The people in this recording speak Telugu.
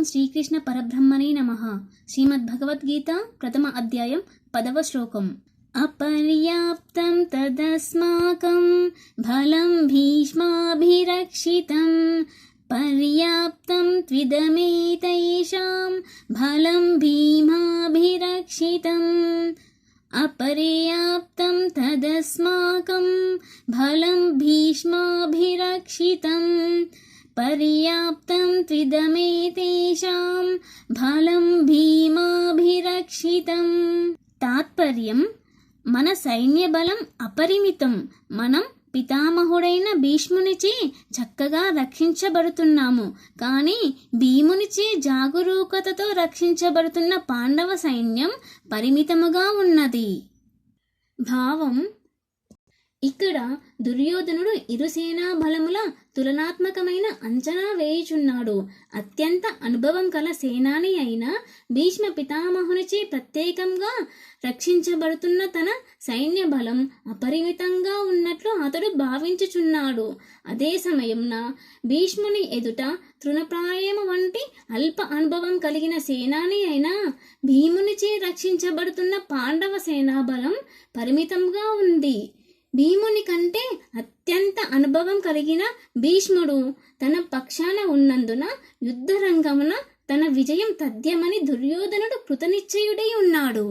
శ్రీకృష్ణ పరబ్రహ్మణే నమః. శ్రీమద్భగవద్గీత ప్రథమ అధ్యాయం 10వ శ్లోకం. అపర్యాప్తం తదస్మాకం బలం భీష్మాభిరక్షితం పర్యాప్తం త్విదమేతైషాం బలం భీమాభిరక్షితం. అపర్యాప్తం తదస్మాకం బలం భీష్మాభిరక్షితం పర్యాప్తం త్విదమేతేషాం బలం భీమాభిరక్షితం. తాత్పర్యం: మన సైన్య బలం అపరిమితం. మనం పితామహుడైన భీష్మునిచే చక్కగా రక్షించబడుతున్నాము. కానీ భీమునిచే జాగరూకతతో రక్షించబడుతున్న పాండవ సైన్యం పరిమితముగా ఉన్నది. భావం: ఇక్కడ దుర్యోధనుడు ఇరుసేనా బలముల తులనాత్మకమైన అంచనా వేయుచున్నాడు. అత్యంత అనుభవం కల సేనాని అయిన భీష్మ పితామహునిచే ప్రత్యేకంగా రక్షించబడుతున్న తన సైన్య బలం అపరిమితంగా ఉన్నట్లు అతడు భావించుచున్నాడు. అదే సమయంన భీష్ముని ఎదుట తృణప్రాయము వంటి అల్ప అనుభవం కలిగిన సేనాని అయిన భీమునిచే రక్షించబడుతున్న పాండవ సేనా బలం పరిమితంగా ఉంది. భీముని కంటే అత్యంత అనుభవం కలిగిన భీష్ముడు తన పక్షాన ఉన్నందున యుద్ధరంగమున తన విజయం తథ్యమని దుర్యోధనుడు కృతనిశ్చయుడై ఉన్నాడు.